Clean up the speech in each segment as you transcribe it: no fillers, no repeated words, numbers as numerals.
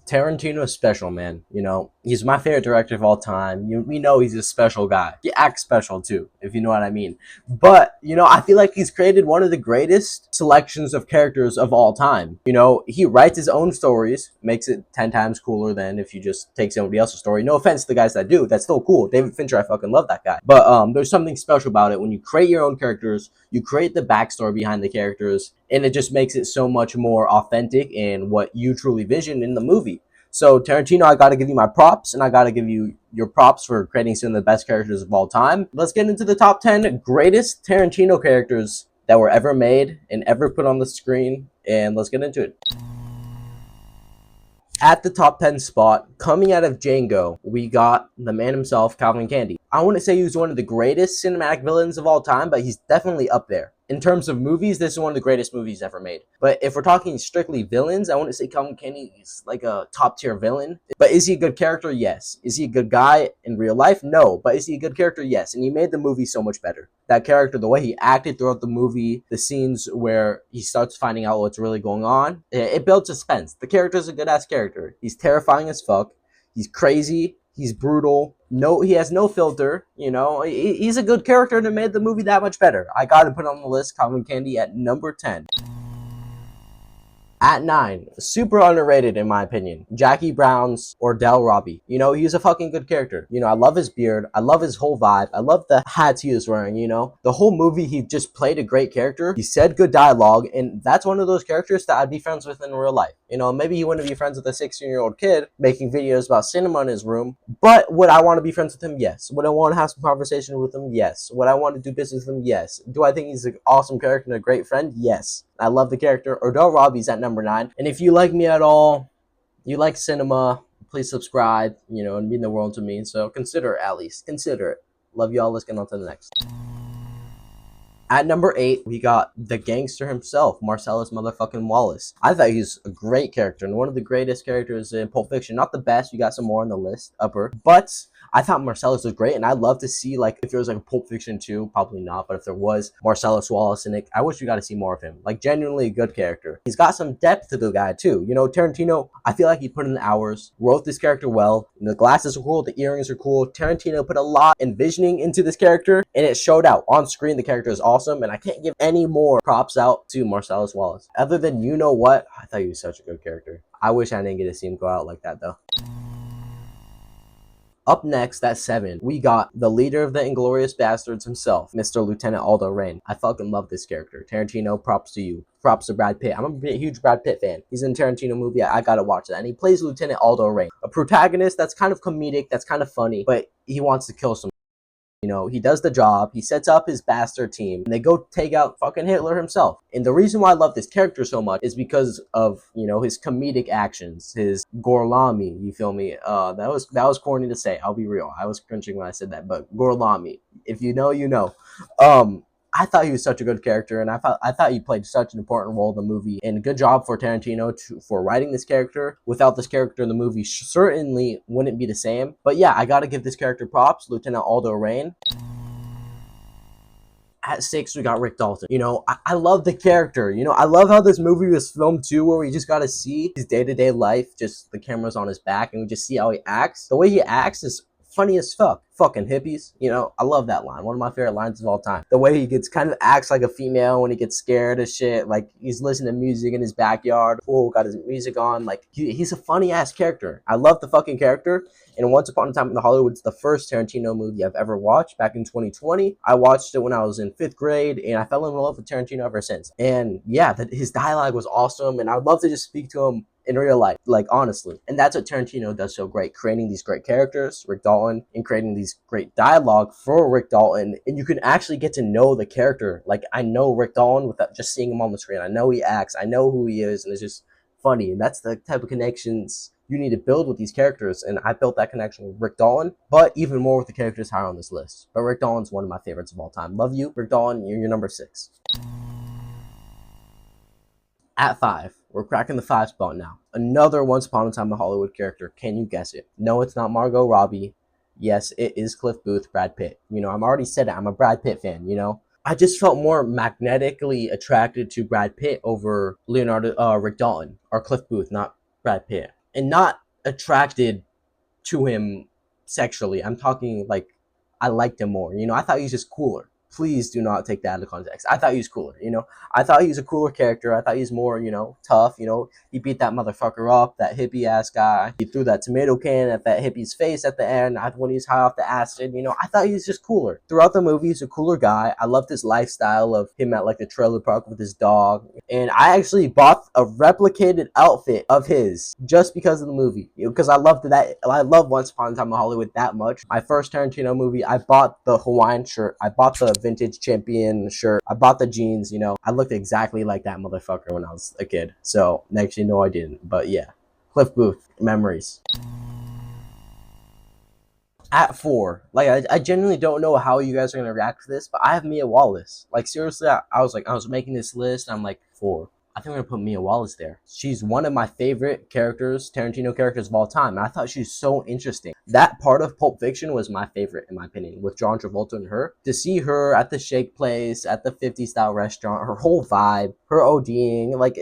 Tarantino's special, man. You know, he's my favorite director of all time. We know he's a special guy. He acts special too, if you know what I mean. But, I feel like he's created one of the greatest selections of characters of all time. He writes his own stories, makes it 10 times cooler than if you just take somebody else's story. No offense to the guys that do. That's still cool. David Fincher, I fucking love that guy. But there's something special about it when you create your own characters, you create the backstory behind the characters, and it just makes it so much more authentic in what you truly vision in the movie. So Tarantino, I gotta give you my props, and I gotta give you your props for creating some of the best characters of all time. Let's get into the top 10 greatest Tarantino characters that were ever made and ever put on the screen, and let's get into it. At the top 10 spot, coming out of Django, we got the man himself, Calvin Candy. I wouldn't say he was one of the greatest cinematic villains of all time, but he's definitely up there. In terms of movies, this is one of the greatest movies ever made. But if we're talking strictly villains, I wouldn't say Calvin Candy is like a top tier villain. But is he a good character? Yes. Is he a good guy in real life? No. But is he a good character? Yes. And he made the movie so much better. That character, the way he acted throughout the movie, the scenes where he starts finding out what's really going on, it builds suspense. The character's a good ass character. He's terrifying as fuck. He's crazy. He's brutal. No, he has no filter. He's a good character and it made the movie that much better. I gotta put on the list Calvin Candy at number 10. At 9, super underrated in my opinion, Jackie Brown's Ordell Robbie. He's a fucking good character. I love his beard. I love his whole vibe. I love the hats he was wearing, The whole movie, he just played a great character. He said good dialogue, and that's one of those characters that I'd be friends with in real life. Maybe he wouldn't be friends with a 16-year-old kid making videos about cinema in his room, but would I want to be friends with him? Yes. Would I want to have some conversation with him? Yes. Would I want to do business with him? Yes. Do I think he's an awesome character and a great friend? Yes. I love the character. Ordell Robbie's at number 9. And if you like me at all, you like cinema, please subscribe, and mean the world to me. So consider it, at least. Consider it. Love y'all. Let's get on to the next. At number 8, we got the gangster himself, Marcellus motherfucking Wallace. I thought he's a great character and one of the greatest characters in Pulp Fiction. Not the best, you got some more on the list, upper. But I thought Marcellus was great, and I'd love to see, if there was, a Pulp Fiction 2, probably not, but if there was Marcellus Wallace in it, I wish we got to see more of him. Genuinely a good character. He's got some depth to the guy, too. Tarantino, I feel like he put in the hours, wrote this character well. The glasses are cool, the earrings are cool. Tarantino put a lot envisioning into this character, and it showed out. On screen, the character is awesome, and I can't give any more props out to Marcellus Wallace. Other than you know what, I thought he was such a good character. I wish I didn't get to see him go out like that, though. Up next, at 7, we got the leader of the Inglourious Bastards himself, Mr. Lieutenant Aldo Rain. I fucking love this character. Tarantino, props to you. Props to Brad Pitt. I'm a huge Brad Pitt fan. He's in a Tarantino movie. I gotta watch that. And he plays Lieutenant Aldo Rain, a protagonist that's kind of comedic, that's kind of funny, but he wants to kill some. He does the job, he sets up his bastard team, and they go take out fucking Hitler himself. And the reason why I love this character so much is because of, his comedic actions, his Gorlami, you feel me? That was corny to say, I'll be real. I was cringing when I said that, but Gorlami, if you know, you know. I thought he was such a good character, and I thought he played such an important role in the movie. And good job for Tarantino for writing this character. Without this character, the movie certainly wouldn't be the same. But yeah, I gotta give this character props, Lieutenant Aldo Rain. At 6, we got Rick Dalton. I love the character. I love how this movie was filmed too, where we just got to see his day-to-day life, just the camera's on his back, and we just see how he acts. The way he acts is funny as fuck. Fucking hippies. I love that line. One of my favorite lines of all time. The way he acts like a female when he gets scared of shit. Like he's listening to music in his backyard. Oh, got his music on. He's a funny ass character. I love the fucking character. And Once Upon a Time in Hollywood, it's the first Tarantino movie I've ever watched back in 2020. I watched it when I was in 5th grade, and I fell in love with Tarantino ever since. And yeah, his dialogue was awesome, and I'd love to just speak to him in real life, honestly. And that's what Tarantino does so great, creating these great characters, Rick Dalton, and creating these great dialogue for Rick Dalton. And you can actually get to know the character. I know Rick Dalton without just seeing him on the screen. I know he acts, I know who he is, and it's just funny. And that's the type of connections you need to build with these characters, and I built that connection with Rick Dalton, but even more with the characters higher on this list. But Rick Dalton's one of my favorites of all time. Love you, Rick Dalton. You're your number 6. At 5, we're cracking the 5 spot now. Another Once Upon a Time in Hollywood character. Can you guess it? No, it's not Margot Robbie. Yes, it is Cliff Booth, Brad Pitt. I'm already said it. I'm a Brad Pitt fan, I just felt more magnetically attracted to Brad Pitt over Rick Dalton, or Cliff Booth, not Brad Pitt. and not attracted to him sexually. I'm talking like I liked him more. I thought he was just cooler. Please do not take that out of context. I thought he was cooler. I thought he was a cooler character. I thought he was more, tough. He beat that motherfucker up, that hippie ass guy. He threw that tomato can at that hippie's face at the end when he was high off the acid. I thought he was just cooler. Throughout the movie, he's a cooler guy. I loved his lifestyle of him at like the trailer park with his dog. And I actually bought a replicated outfit of his just because of the movie. Because I loved that. I love Once Upon a Time in Hollywood that much. My first Tarantino movie, I bought the Hawaiian shirt. I bought the vintage champion shirt. I bought the jeans. I looked exactly like that motherfucker when I was a kid. So next, I didn't. But yeah, Cliff Booth memories. At 4, like I genuinely don't know how you guys are gonna react to this, but I have Mia Wallace. Like seriously, I was making this list. And I'm like 4. I think I'm gonna put Mia Wallace there. She's one of my favorite characters, Tarantino characters of all time. And I thought she was so interesting. That part of Pulp Fiction was my favorite, in my opinion, with John Travolta and her. To see her at the shake place, at the 50 style restaurant, her whole vibe, her ODing, like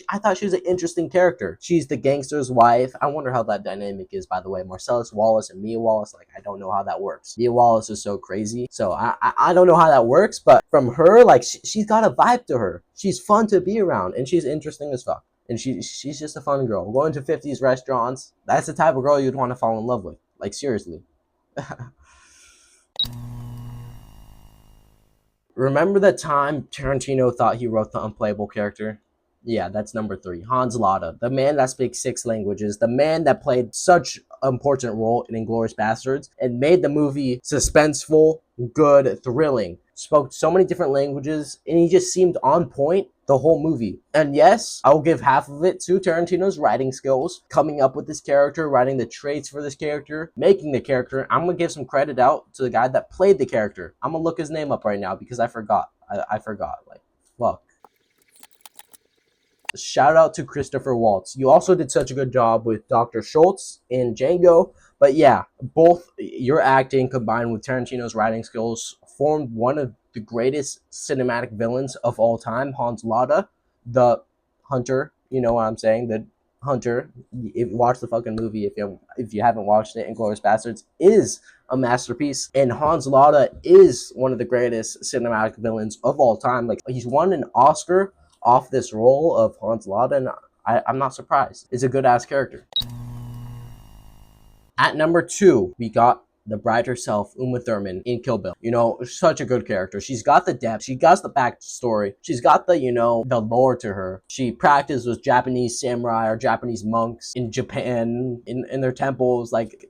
I thought she was an interesting character. She's the gangster's wife. I wonder how that dynamic is, by the way. Marcellus Wallace and Mia Wallace, like I don't know how that works. Mia Wallace is so crazy, so I don't know how that works. But from her, like she's got a vibe to her. She's fun to be around, and she's interesting as fuck. And she's just a fun girl. Going to 50s restaurants, that's the type of girl you'd want to fall in love with. Like, seriously. Remember the time Tarantino thought he wrote the unplayable character? Yeah, that's number 3. Hans Lada, the man that speaks 6 languages, the man that played such an important role in Inglourious Basterds and made the movie suspenseful, good, thrilling. Spoke so many different languages, and he just seemed on point the whole movie. And yes, I will give half of it to Tarantino's writing skills, coming up with this character, writing the traits for this character, making the character. I'm gonna give some credit out to the guy that played the character. I'm gonna look his name up right now because I forgot. I forgot. Like, fuck. Shout out to Christopher Waltz. You also did such a good job with Dr. Schultz in Django. But yeah, both your acting combined with Tarantino's writing skills formed one of the greatest cinematic villains of all time, Hans Lada, the hunter. You know what I'm saying? The hunter. Watch the fucking movie if you haven't watched it. Inglourious Basterds is a masterpiece, and Hans Lada is one of the greatest cinematic villains of all time. Like he's won an Oscar off this role of Hans Lada, and I'm not surprised. It's a good ass character. At number 2, we got the bride herself, Uma Thurman, in Kill Bill. Such a good character. She's got the depth. She got the backstory. She's got the, the lore to her. She practiced with Japanese samurai or Japanese monks in Japan, in their temples. Like,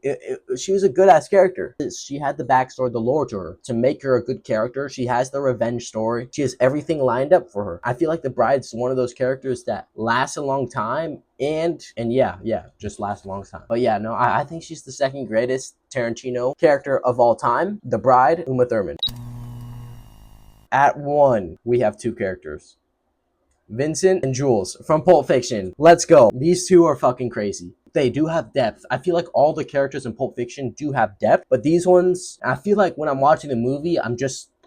she was a good-ass character. She had the backstory, the lore to her. To make her a good character, she has the revenge story. She has everything lined up for her. I feel like the bride's one of those characters that lasts a long time and yeah, just lasts a long time. But yeah, no, I think she's the second greatest Tarantino character of all time. The bride, Uma Thurman. At 1, we have 2 characters. Vincent and Jules from Pulp Fiction. Let's go. These 2 are fucking crazy. They do have depth. I feel like all the characters in Pulp Fiction do have depth, but these ones, I feel like when I'm watching the movie,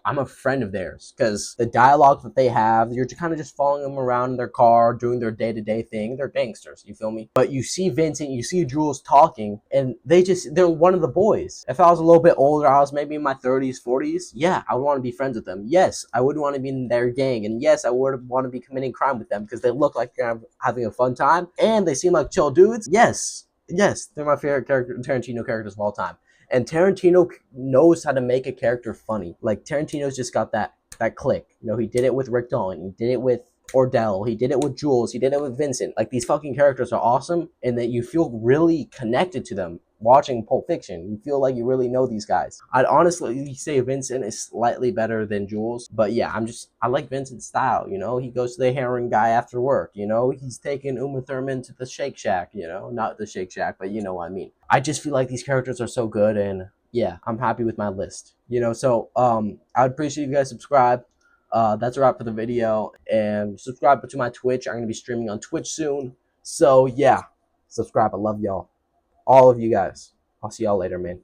I'm a friend of theirs because the dialogue that they have, you're kind of just following them around in their car, doing their day-to-day thing. They're gangsters, you feel me? But you see Vincent, you see Jules talking, and they're one of the boys. If I was a little bit older, I was maybe in my 30s, 40s, yeah, I would want to be friends with them. Yes, I would want to be in their gang, and yes, I would want to be committing crime with them because they look like they're having a fun time, and they seem like chill dudes. Yes, they're my favorite Tarantino characters of all time. And Tarantino knows how to make a character funny. Like, Tarantino's just got that click. He did it with Rick Dalton. He did it with Ordell. He did it with Jules. He did it with Vincent. Like, these fucking characters are awesome, and that you feel really connected to them watching Pulp Fiction. You feel like you really know these guys. I'd honestly say Vincent is slightly better than Jules, but yeah, I like Vincent's style. He goes to the heroin guy after work. He's taking Uma Thurman to the Shake Shack. Not the Shake Shack, but you know what I mean. I just feel like these characters are so good, and yeah, I'm happy with my list. So I'd appreciate if you guys subscribe. That's a wrap for the video, and subscribe to my Twitch. I'm gonna be streaming on Twitch soon. So yeah, subscribe. I love y'all. All of you guys. I'll see y'all later, man.